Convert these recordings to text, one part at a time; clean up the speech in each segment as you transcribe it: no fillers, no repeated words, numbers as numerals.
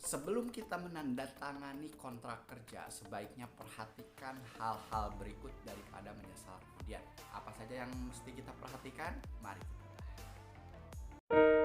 Sebelum kita menandatangani kontrak kerja, sebaiknya perhatikan hal-hal berikut daripada menyesal kemudian. Apa saja yang mesti kita perhatikan? Mari kita bahas.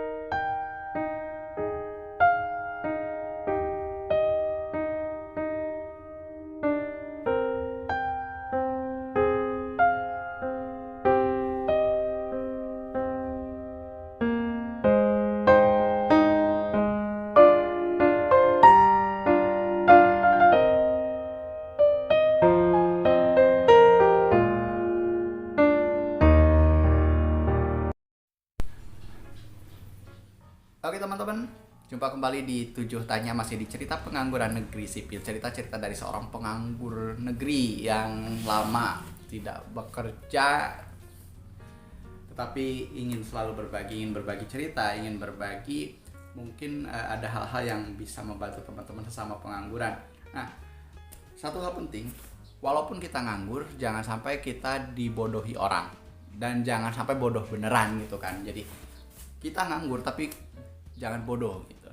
Oke teman-teman, jumpa kembali di 7 Tanya, masih di cerita pengangguran negeri sipil. Cerita-cerita dari seorang penganggur negeri yang lama tidak bekerja, tetapi ingin selalu ingin berbagi cerita, ingin berbagi mungkin ada hal-hal yang bisa membantu teman-teman sesama pengangguran. Nah, satu hal penting, walaupun kita nganggur, jangan sampai kita dibodohi orang. Dan jangan sampai bodoh beneran gitu kan. Jadi kita nganggur tapi jangan bodoh gitu.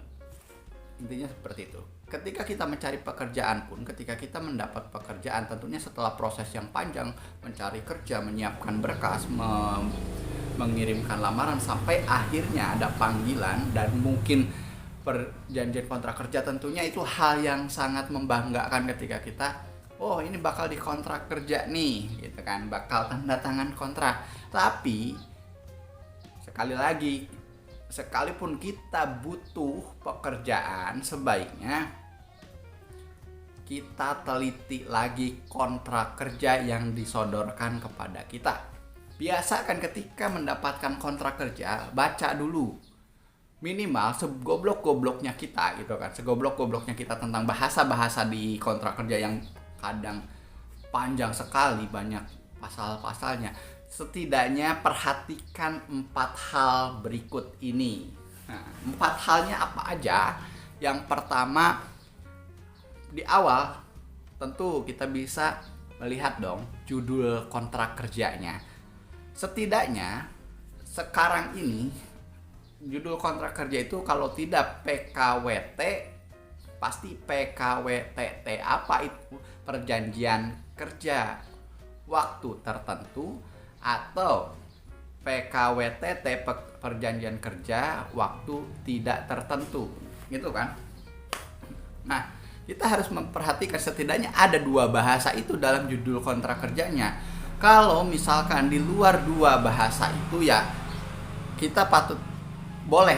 Intinya seperti itu. Ketika kita mencari pekerjaan pun, ketika kita mendapat pekerjaan, tentunya setelah proses yang panjang mencari kerja, menyiapkan berkas, mengirimkan lamaran sampai akhirnya ada panggilan dan mungkin perjanjian kontrak kerja, tentunya itu hal yang sangat membanggakan ketika kita, oh ini bakal dikontrak kerja nih gitu kan, bakal tanda tangan kontrak. Tapi sekali lagi, sekalipun kita butuh pekerjaan, sebaiknya kita teliti lagi kontrak kerja yang disodorkan kepada kita. Biasakan ketika mendapatkan kontrak kerja, baca dulu. Minimal segoblok-gobloknya kita gitu kan, segoblok-gobloknya kita tentang bahasa-bahasa di kontrak kerja yang kadang panjang sekali, banyak pasal-pasalnya. Setidaknya perhatikan 4 hal berikut ini. Nah, 4 halnya apa aja? Yang pertama, di awal tentu kita bisa melihat dong judul kontrak kerjanya. Setidaknya sekarang ini judul kontrak kerja itu kalau tidak PKWT, pasti PKWTT. Apa itu? Perjanjian kerja waktu tertentu, atau PKWTT, perjanjian kerja waktu tidak tertentu, gitu kan. Nah, kita harus memperhatikan setidaknya ada 2 bahasa itu dalam judul kontrak kerjanya. Kalau misalkan di luar 2 bahasa itu, ya kita boleh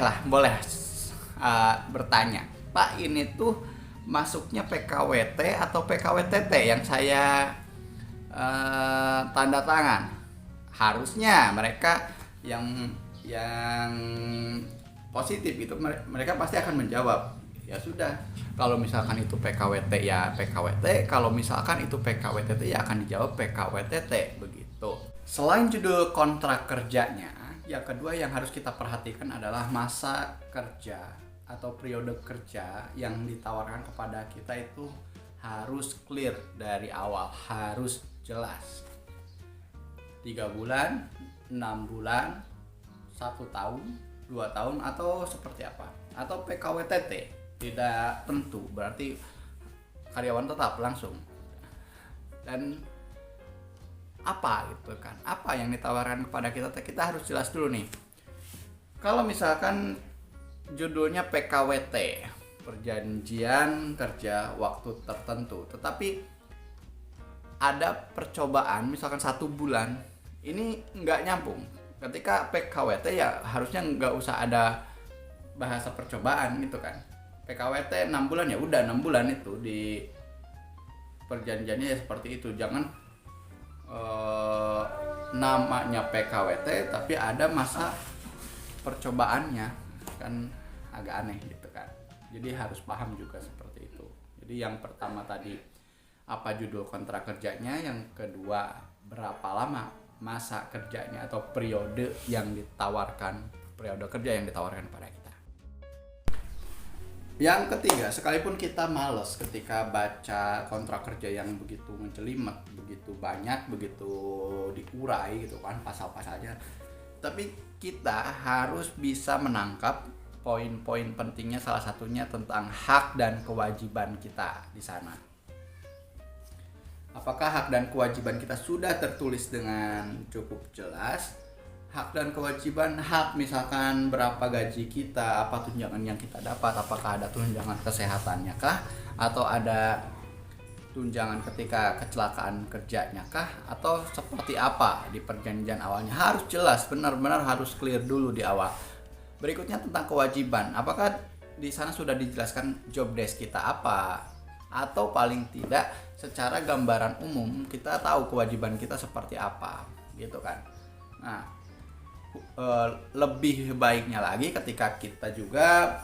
bertanya, Pak, ini tuh masuknya PKWT atau PKWTT yang saya tanda tangan? Harusnya mereka yang positif itu, mereka pasti akan menjawab, ya sudah, kalau misalkan itu PKWT ya PKWT, kalau misalkan itu PKWTT ya akan dijawab PKWTT, begitu. Selain judul kontrak kerjanya, yang kedua yang harus kita perhatikan adalah masa kerja atau periode kerja yang ditawarkan kepada kita itu harus clear dari awal, harus jelas. 3 bulan, 6 bulan, 1 tahun, 2 tahun, atau seperti apa? Atau PKWTT, tidak tentu, berarti karyawan tetap langsung. Dan apa gitu kan? Apa yang ditawarkan kepada kita? Kita harus jelas dulu nih. Kalau misalkan judulnya PKWT, perjanjian kerja waktu tertentu, tetapi ada percobaan misalkan 1 bulan, ini nggak nyambung. Ketika PKWT ya harusnya nggak usah ada bahasa percobaan gitu kan. PKWT 6 bulan, ya udah 6 bulan itu di perjanjiannya ya seperti itu. Jangan namanya PKWT tapi ada masa percobaannya, kan agak aneh gitu kan. Jadi harus paham juga seperti itu. Jadi yang pertama tadi apa judul kontrak kerjanya, yang kedua berapa lama masa kerjanya atau periode kerja yang ditawarkan pada kita. Yang ketiga, sekalipun kita males ketika baca kontrak kerja yang begitu menjelimet, begitu banyak, begitu diurai gitu kan pasal-pasalnya, tapi kita harus bisa menangkap poin-poin pentingnya salah satunya tentang hak dan kewajiban kita di sana. Apakah hak dan kewajiban kita sudah tertulis dengan cukup jelas? Hak dan kewajiban, hak misalkan berapa gaji kita, apa tunjangan yang kita dapat, apakah ada tunjangan kesehatannya kah, atau ada tunjangan ketika kecelakaan kerjanya kah, atau seperti apa di perjanjian awalnya. Harus jelas, benar-benar harus clear dulu di awal. Berikutnya tentang kewajiban, apakah di sana sudah dijelaskan job desk kita apa, atau paling tidak secara gambaran umum kita tahu kewajiban kita seperti apa gitu kan. Nah, lebih baiknya lagi ketika kita juga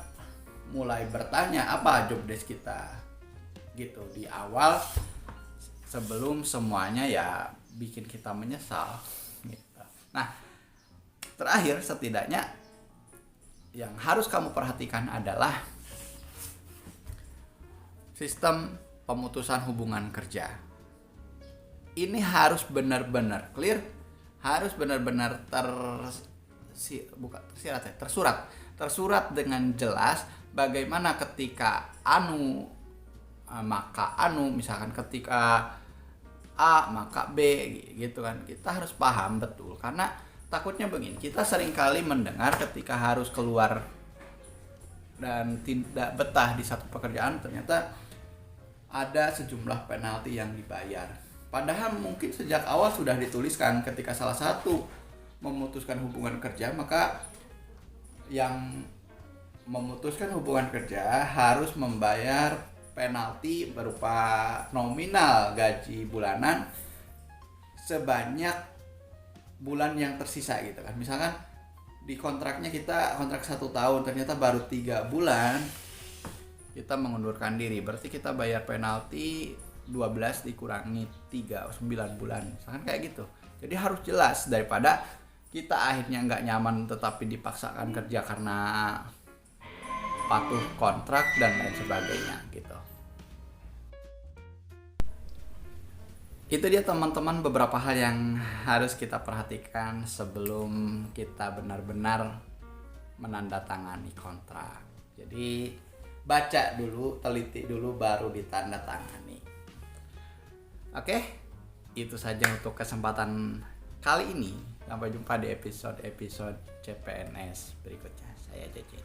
mulai bertanya apa job desk kita gitu di awal, sebelum semuanya ya bikin kita menyesal gitu. Nah, terakhir setidaknya yang harus kamu perhatikan adalah sistem pemutusan hubungan kerja. Ini harus benar-benar clear, harus benar-benar tersurat dengan jelas bagaimana ketika anu maka anu, misalkan ketika A maka B gitu kan. Kita harus paham betul, karena takutnya begini, kita seringkali mendengar ketika harus keluar dan tidak betah di satu pekerjaan ternyata ada sejumlah penalti yang dibayar. Padahal mungkin sejak awal sudah dituliskan ketika salah satu memutuskan hubungan kerja, maka yang memutuskan hubungan kerja harus membayar penalti berupa nominal gaji bulanan sebanyak bulan yang tersisa gitu kan. Misalkan di kontraknya kita kontrak 1 tahun, ternyata baru 3 bulan kita mengundurkan diri, berarti kita bayar penalti 12 dikurangi 3, 9 bulan misalkan kayak gitu. Jadi harus jelas, daripada kita akhirnya nggak nyaman tetapi dipaksakan kerja karena patuh kontrak dan lain sebagainya gitu. Itu dia teman-teman beberapa hal yang harus kita perhatikan sebelum kita benar-benar menandatangani kontrak. Jadi baca dulu, teliti dulu, baru ditandatangani. Oke, itu saja untuk kesempatan kali ini. Sampai jumpa di episode CPNS berikutnya. Saya Cece.